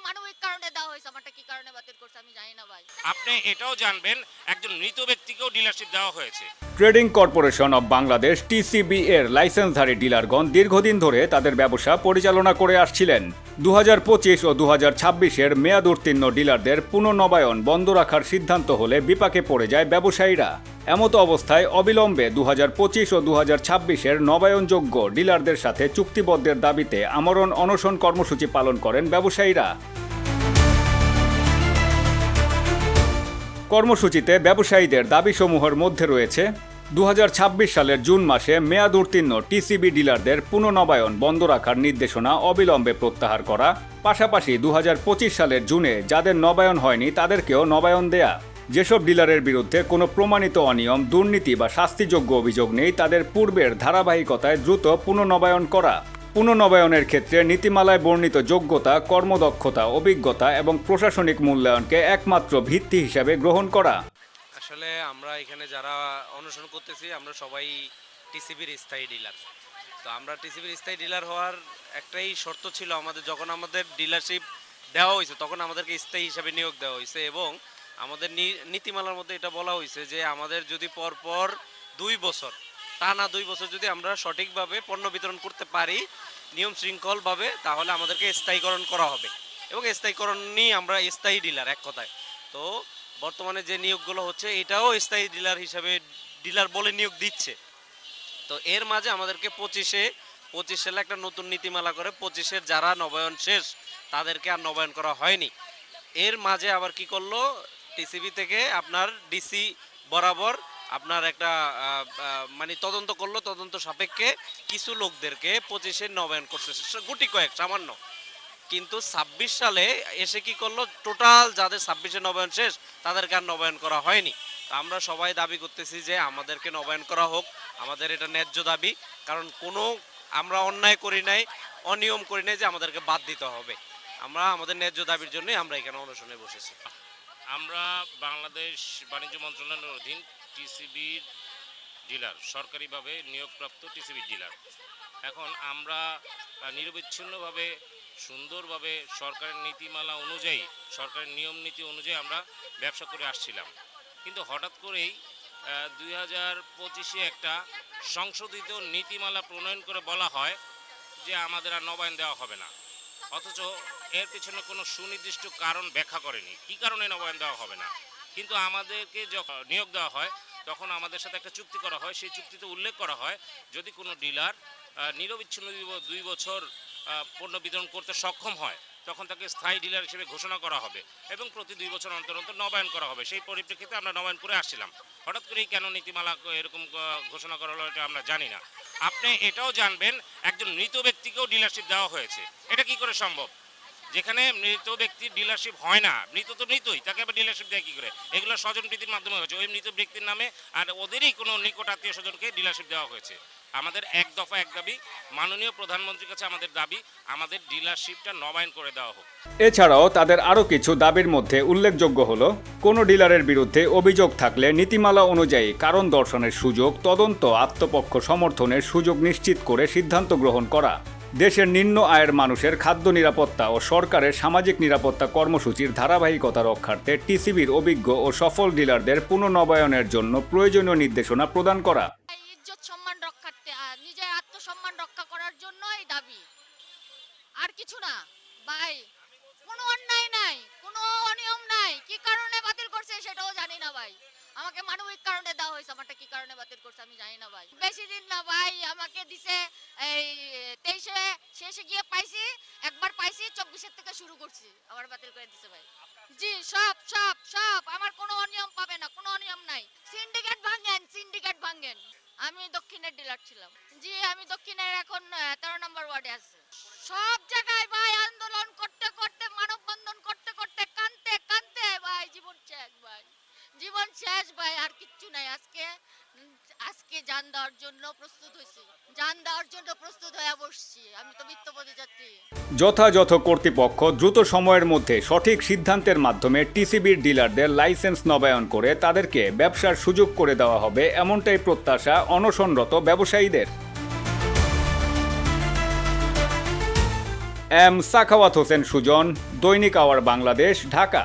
মানবিক কারণে দেওয়া হয়েছে, আমারটা কি কারণে বাতিল করছে আমি জানি না ভাই। আপনি এটাও জানবেন একজন মৃত ব্যক্তিকেও ডিলারশিপ দেওয়া হয়েছে। Trading corporation of Bangladesh TCB এর লাইসেন্সধারী ডিলারগণ দীর্ঘদিন ধরে তাদের ব্যবসা পরিচালনা করে আসছিলেন। 2025 ও 2026-এর মেয়াদ উত্তীর্ণ ডিলারদের পুনর্নবায়ন বন্ধ রাখার সিদ্ধান্ত হলে বিপাকে পড়ে যায় ব্যবসায়ীরা। এমতো অবস্থায় অবিলম্বে 2025 ও 2026-এর নবায়নযোগ্য ডিলারদের সাথে চুক্তিবদ্ধের দাবিতে আমরণ অনশন কর্মসূচি পালন করেন ব্যবসায়ীরা। কর্মসূচিতে ব্যবসায়ীদের দাবিসমূহের মধ্যে রয়েছে 2026 সালের জুন মাসে মেয়াদ উত্তীর্ণ টিসিবি ডিলারদের পুনর্নবায়ন বন্ধ রাখার নির্দেশনা অবিলম্বে প্রত্যাহার করা, পাশাপাশি 2025 সালের জুনে যাদের নবায়ন হয়নি তাদেরকেও নবায়ন দেয়া, যেসব ডিলারের বিরুদ্ধে কোনো প্রমাণিত অনিয়ম, দুর্নীতি বা শাস্তিযোগ্য অভিযোগ নেই তাদের পূর্বের ধারাবাহিকতায় দ্রুত পুনর্নবায়ন করা। পুনর্নবায়নের ক্ষেত্রে নীতিমালায় বর্ণিত যোগ্যতা, কর্মদক্ষতা, অভিজ্ঞতা এবং প্রশাসনিক মূল্যায়নকে একমাত্র ভিত্তি হিসাবে গ্রহণ করা। আসলে আমরা এখানে যারা অনুসরণ করতেছি আমরা সবাই টিসিবির স্থায়ী ডিলার। তো আমরা টিসিবির স্থায়ী ডিলার হওয়ার একটাই শর্ত ছিল, আমাদের যখন আমাদের ডিলারশিপ দেওয়া হয়েছে তখন আমাদেরকে স্থায়ী হিসাবে নিয়োগ দেওয়া হয়েছে এবং আমাদের নীতিমালার মধ্যে এটা বলা হয়েছে যে আমাদের যদি পরপর 2 বছর টানা 2 বছর যদি আমরা সঠিকভাবে পণ্য বিতরণ করতে পারি নিয়ম শৃঙ্খলভাবে, তাহলে আমাদেরকে স্থায়ীকরণ করা হবে এবং স্থায়ীকরণ নিয়ে আমরা স্থায়ী ডিলার এক কথায়। তো বর্তমানে যে নিয়োগগুলো হচ্ছে এটাও স্থায়ী ডিলার হিসাবে ডিলার বলে নিয়োগ দিচ্ছে। তো এর মাঝে আমাদেরকে 25 সালে একটা নতুন নীতিমালা করে 25-এর যারা নবায়ন শেষ তাদেরকে আর নবায়ন করা হয়নি। এর মাঝে আবার কি করলো, টিসিবি থেকে আপনার ডিসি বরাবর আপনার একটা মানে তদন্ত করলো, তদন্ত সাপেক্ষে কিছু লোকদেরকে 25-এ নবায়ন করছে, গুটি কয়েক সামান্য। কিন্তু 26 সালে এসে কি করলো, টোটাল যাদের 26-এ নবায়ন শেষ তাদেরকে আর নবায়ন করা হয়নি। আমরা সবাই দাবি করতেছি যে আমাদেরকে নবায়ন করা হোক, আমাদের এটা ন্যায্য দাবি। কারণ কোনো আমরা অন্যায় করি নাই, অনিয়ম করি নাই যে আমাদেরকে বাদ দিতে হবে। আমরা আমাদের ন্যায্য দাবির জন্যই আমরা এখানে অনশনে বসেছি। আমরা বাংলাদেশ বাণিজ্য মন্ত্রণালয়ের অধীন টিসিবির ডিলার, সরকারিভাবে নিয়োগপ্রাপ্ত টিসিবির ডিলার। এখন আমরা নিরবিচ্ছিন্নভাবে সুন্দরভাবে সরকারের নীতিমালা অনুযায়ী, সরকারের নিয়ম নীতি অনুযায়ী আমরা ব্যবসা করে আসছিলাম। কিন্তু হঠাৎ করেই 2025-এ একটা সংশোধিত নীতিমালা প্রণয়ন করে বলা হয় যে আমাদের আর নবায়ন দেওয়া হবে না। অথচ এর পিছনে কোনো সুনির্দিষ্ট কারণ ব্যাখ্যা করেনি কী কারণে নবায়ন দেওয়া হবে না। কিন্তু আমাদেরকে যখন নিয়োগ দেওয়া হয় তখন আমাদের সাথে একটা চুক্তি করা হয়, সেই চুক্তিতে উল্লেখ করা হয় যদি কোনো ডিলার নিরবিচ্ছিন্ন 2 বছর পণ্য বিতরণ করতে সক্ষম হয় তখন তাকে স্থায়ী ডিলার হিসেবে ঘোষণা করা হবে এবং প্রতি 2 বছর অন্তর অন্তর নবায়ন করা হবে। সেই পরিপ্রেক্ষিতে আমরা নবায়ন করে আসছিলাম। হঠাৎ করেই কেন নীতিমালা এরকম ঘোষণা করা হলো এটা আমরা জানি না। আপনি এটাও জানবেন একজন মৃত ব্যক্তিকেও ডিলারশিপ দেওয়া হয়েছে। এটা কি করে সম্ভব? যেখানে মৃত ব্যক্তির ডিলারশিপ হয় না, মৃত তো মৃতই, তাকে আবার ডিলারশিপ দেয় কী করে? এগুলো স্বজন প্রীতির মাধ্যমে হয়েছে, ওই মৃত ব্যক্তির নামে আর ওদেরই কোনো নিকট আত্মীয় স্বজনকে ডিলারশিপ দেওয়া হয়েছে। আমাদের এক দফা এক দাবি, মাননীয় প্রধানমন্ত্রীর কাছে আমাদের দাবি, আমাদের ডিলারশিপটা নবায়ন করে দেওয়া হোক। এছাড়াও তাদের আরও কিছু দাবির মধ্যে উল্লেখযোগ্য হলো কোনো ডিলারের বিরুদ্ধে অভিযোগ থাকলে নীতিমালা অনুযায়ী কারণ দর্শনের সুযোগ, তদন্ত, আত্মপক্ষ সমর্থনের সুযোগ নিশ্চিত করে সিদ্ধান্ত গ্রহণ করা, দেশের নিম্ন আয়ের মানুষের খাদ্য নিরাপত্তা ও সরকারের সামাজিক নিরাপত্তা কর্মসূচির ধারাবাহিকতা রক্ষার্থে টিসিবির অভিজ্ঞ ও সফল ডিলারদের পুনর্নবায়নের জন্য প্রয়োজনীয় নির্দেশনা প্রদান করা। ইজ্জত সম্মান রক্ষার্থে, নিজের আত্মসম্মান রক্ষা করার জন্যই দাবি, আর কিছু না ভাই। কোনো অন্যায় নাই, কোনো অনিয়ম নাই, কি কারণে বাতিল করছে সেটাও জানি না ভাই। আমাকে মানবিক কারণে দেওয়া হয়েছে, আমারটা কি কারণে বাতিল করছে আমি জানি না ভাই। বেশি দিন না ভাই, আমাকে দিছে এই 23-এ, শেষে গিয়ে পাইছি, একবার পাইছি, 24-এর থেকে শুরু করছি, আবার বাতিল করে দিছে ভাই। জি সব সব সব, আমার কোনো অনিয়ম পাবে না, কোনো অনিয়ম নাই। সিন্ডিকেট ভাঙেন, সিন্ডিকেট ভাঙেন। আমি দক্ষিণের ডিলার ছিলাম। জি আমি দক্ষিণের এখন 13 নম্বর ওয়ার্ডে আছি। সব জায়গায় ভাই আন্দোলন করতে করতে, মানববন্ধন করতে করতে, কানতে কানতে ভাই জীবন শেষ ভাই, জীবন শেষ ভাই, আর কিচ্ছু নাই। আজকে জান দেওয়ার জন্য প্রস্তুত হয়েছি, জান দেওয়ার জন্য প্রস্তুত হয়ে বসছি। আমি তো মিথ্যাবাদী যাত্রী। যথাযথ কর্তৃপক্ষ দ্রুত সময়ের মধ্যে সঠিক সিদ্ধান্তের মাধ্যমে টিসিবির ডিলারদের লাইসেন্স নবায়ন করে তাদেরকে ব্যবসার সুযোগ করে দেওয়া হবে, এমনটাই প্রত্যাশা অনশনরত ব্যবসায়ীদের। এম সাখাওয়াত হোসেন সুজন, দৈনিক আওয়ার বাংলাদেশ, ঢাকা।